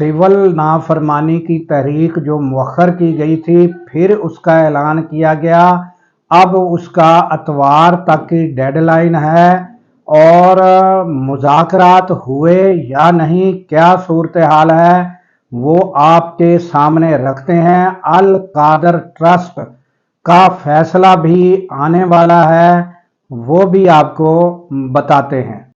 Civil नाफरमानी की तहरीक जो मुअख्खर की गई थी, फिर उसका ऐलान किया गया। अब उसका अतवार तक की डेडलाइन है और मुज़ाकरात हुए या नहीं, क्या सूरत हाल है, वो आपके सामने रखते हैं। अल कादर ट्रस्ट का फैसला भी आने वाला है, वो भी आपको बताते हैं।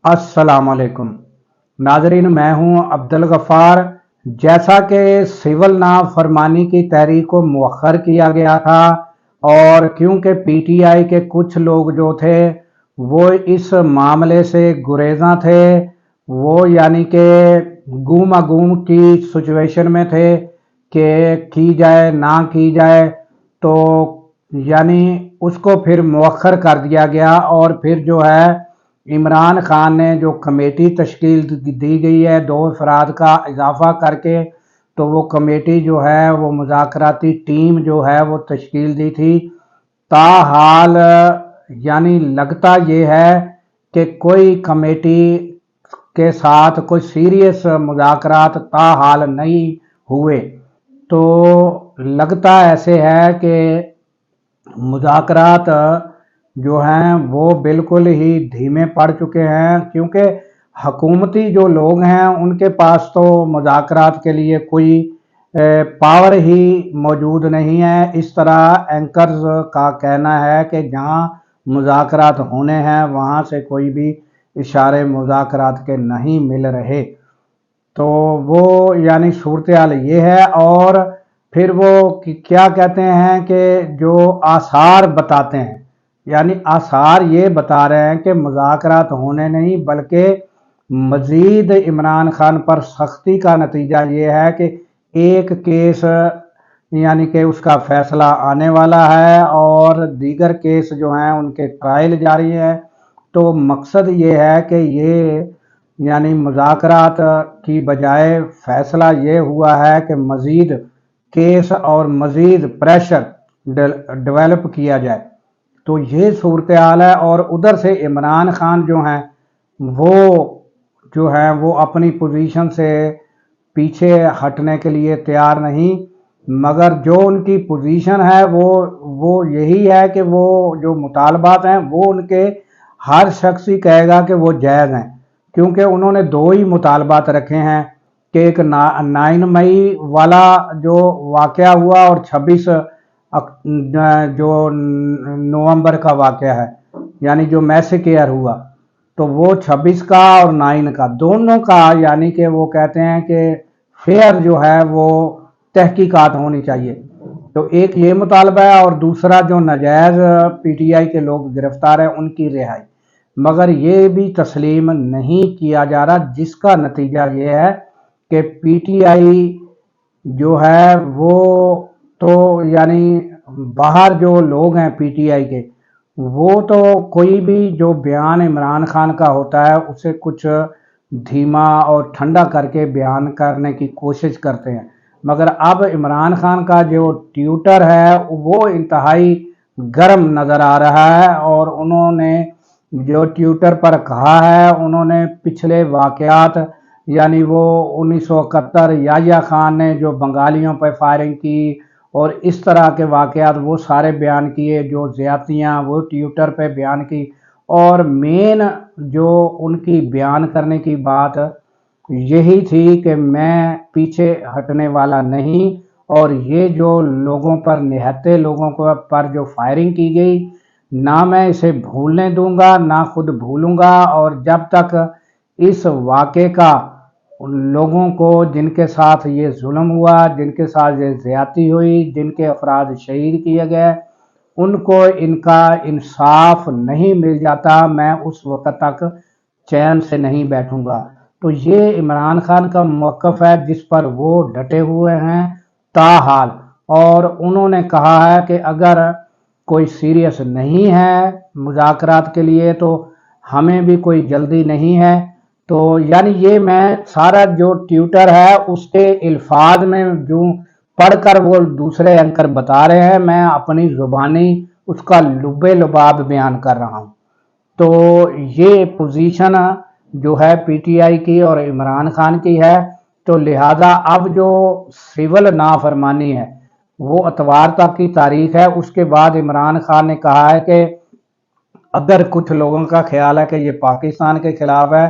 अस्सलाम वालेकुम नाजरीन, मैं हूं अब्दुल गफ़ार। जैसा कि सिविल नाफरमानी की तहरीक को मुअख्खर किया गया था और क्योंकि पीटीआई के कुछ लोग जो थे वो इस मामले से गुरेज़ा थे, वो यानी कि गुम अगुम की सिचुएशन में थे कि की जाए ना की जाए, तो यानी उसको फिर मुअख्खर कर दिया गया। और फिर जो है इमरान खान ने जो कमेटी तश्कील दी गई है 2 अफराद का इजाफा करके, तो वो कमेटी जो है वो मुज़ाकराती टीम जो है वो तश्कील दी थी। ताहाल यानी लगता ये है कि कोई कमेटी के साथ कोई सीरियस मुज़ाकरात ताहाल नहीं हुए। तो लगता ऐसे है कि मुज़ाकरात जो हैं वो बिल्कुल ही धीमे पड़ चुके हैं, क्योंकि हकूमती जो लोग हैं उनके पास तो मुज़ाकरात के लिए कोई पावर ही मौजूद नहीं है। इस तरह एंकर्स का कहना है कि जहां मुज़ाकरात होने हैं वहां से कोई भी इशारे मुज़ाकरात के नहीं मिल रहे। तो वो यानी सूरत हाल ये है। और फिर वो क्या कहते हैं कि जो आसार बताते हैं, यानी आसार ये बता रहे हैं कि मुज़ाकरात होने नहीं बल्कि मज़ीद इमरान खान पर सख्ती का नतीजा ये है कि एक केस यानी कि उसका फैसला आने वाला है और दीगर केस जो हैं उनके ट्रायल जारी है। तो मकसद ये है कि ये यानी मुज़ाकरात की बजाय फैसला ये हुआ है कि मज़ीद केस और मज़ीद प्रेशर डेवलप किया जाए। तो ये सूरत हाल है। और उधर से इमरान खान जो हैं वो अपनी पोजीशन से पीछे हटने के लिए तैयार नहीं, मगर जो उनकी पोजीशन है वो यही है कि वो जो मुतालबात हैं वो उनके हर शख्स ही कहेगा कि वो जायज़ हैं, क्योंकि उन्होंने 2 ही मुतालबात रखे हैं कि एक 9 मई वाला जो वाक़या हुआ और 26 जो नवंबर का वाक़या है, यानी जो मैसेकेयर हुआ, तो वो 26 का और 9 का दोनों का यानी कि वो कहते हैं कि फेयर जो है वो तहकीकात होनी चाहिए। तो एक ये मुतालबा है और दूसरा जो नाजायज़ पीटीआई के लोग गिरफ्तार हैं उनकी रिहाई। मगर ये भी तस्लीम नहीं किया जा रहा, जिसका नतीजा ये है कि पीटीआई जो है वो तो यानी बाहर जो लोग हैं पीटीआई के, वो तो कोई भी जो बयान इमरान खान का होता है उसे कुछ धीमा और ठंडा करके बयान करने की कोशिश करते हैं। मगर अब इमरान खान का जो ट्विटर है वो इंतहाई गर्म नज़र आ रहा है और उन्होंने जो ट्विटर पर कहा है, उन्होंने पिछले वाक़यात यानी वो 1971 याह्या खान ने जो बंगालियों पर फायरिंग की और इस तरह के वाक़यात वो सारे बयान किए, जो ज़्यादतियाँ वो ट्विटर पे बयान की। और मेन जो उनकी बयान करने की बात यही थी कि मैं पीछे हटने वाला नहीं, और ये जो लोगों पर निहत्थे लोगों को पर जो फायरिंग की गई, ना मैं इसे भूलने दूंगा ना खुद भूलूंगा। और जब तक इस वाक़े का उन लोगों को जिनके साथ ये जुल्म हुआ, जिनके साथ ये ज़्यादती हुई, जिनके अफराद शहीद किए गए, उनको इनका इंसाफ नहीं मिल जाता, मैं उस वक़्त तक चैन से नहीं बैठूंगा। तो ये इमरान खान का मौक़िफ़ है जिस पर वो डटे हुए हैं ताहाल। और उन्होंने कहा है कि अगर कोई सीरियस नहीं है मुज़ाकरात के लिए तो हमें भी कोई जल्दी नहीं है। तो यानी ये मैं सारा जो ट्विटर है उसके अल्फाज में जो पढ़कर वो दूसरे एंकर बता रहे हैं, मैं अपनी ज़ुबानी उसका लुबे लुबाब बयान कर रहा हूँ। तो ये पोजीशन जो है पीटीआई की और इमरान खान की है। तो लिहाजा अब जो सिविल नाफरमानी है वो इतवार तक की तारीख है। उसके बाद इमरान खान ने कहा है कि अगर कुछ लोगों का ख्याल है कि ये पाकिस्तान के खिलाफ है,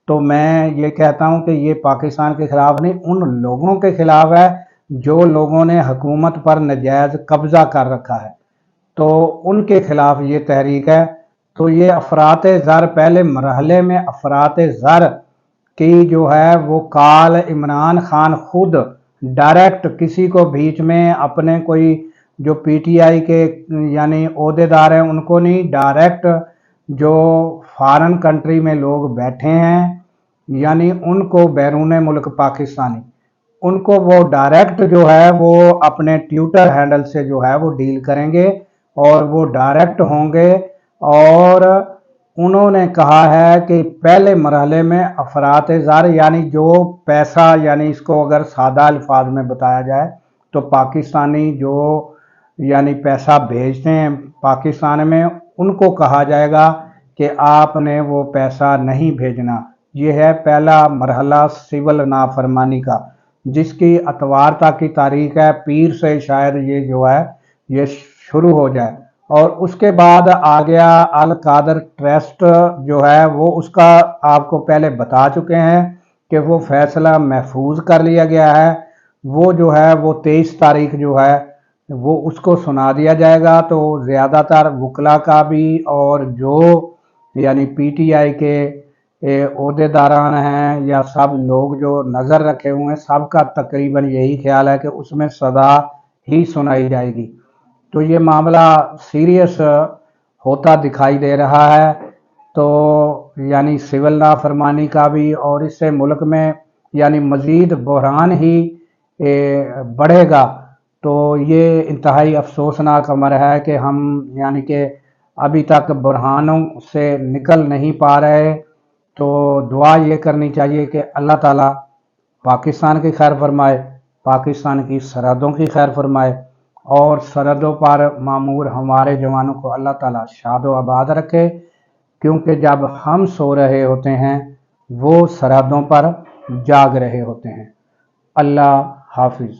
तो मैं ये कहता हूं कि ये पाकिस्तान के खिलाफ नहीं, उन लोगों के खिलाफ है जो लोगों ने हुकूमत पर नजायज कब्जा कर रखा है, तो उनके खिलाफ ये तहरीक है। तो ये अफरात ज़र, पहले मरहले में अफरात ज़र की जो है वो काल इमरान खान खुद डायरेक्ट किसी को बीच में अपने कोई जो पीटीआई के यानी ओहदेदार हैं उनको नहीं, डायरेक्ट जो फॉरेन कंट्री में लोग बैठे हैं यानी उनको बैरून मुल्क पाकिस्तानी, उनको वो डायरेक्ट जो है वो अपने ट्विटर हैंडल से जो है वो डील करेंगे और वो डायरेक्ट होंगे। और उन्होंने कहा है कि पहले मरहले में अफरात ज़र यानी जो पैसा, यानी इसको अगर सादा अल्फाज में बताया जाए तो पाकिस्तानी जो यानी पैसा भेजते हैं पाकिस्तान में, उनको कहा जाएगा कि आपने वो पैसा नहीं भेजना। ये है पहला मरहला सिविल नाफरमानी का, जिसकी अतवार तक की तारीख है, पीर से शायद ये जो है ये शुरू हो जाए। और उसके बाद आ गया अल कादर ट्रस्ट जो है वो, उसका आपको पहले बता चुके हैं कि वो फैसला महफूज कर लिया गया है। वो जो है वो 23 तारीख जो है वो उसको सुना दिया जाएगा। तो ज़्यादातर वकला का भी और जो यानी पीटीआई के ओहदेदारान हैं या सब लोग जो नज़र रखे हुए हैं, सबका तकरीबन यही ख्याल है कि उसमें सदा ही सुनाई जाएगी। तो ये मामला सीरियस होता दिखाई दे रहा है। तो यानी सिविल नाफरमानी का भी, और इससे मुल्क में यानी मज़ीद बहरान ही बढ़ेगा। तो ये इंतहाई अफसोसनाक अमर है कि हम यानी कि अभी तक बहरानों से निकल नहीं पा रहे। तो दुआ ये करनी चाहिए कि अल्लाह ताला पाकिस्तान की खैर फरमाए, पाकिस्तान की सरहदों की खैर फरमाए, और सरहदों पर मामूर हमारे जवानों को अल्लाह ताला शादो आबाद रखे, क्योंकि जब हम सो रहे होते हैं वो सरहदों पर जाग रहे होते हैं। अल्लाह हाफिज़।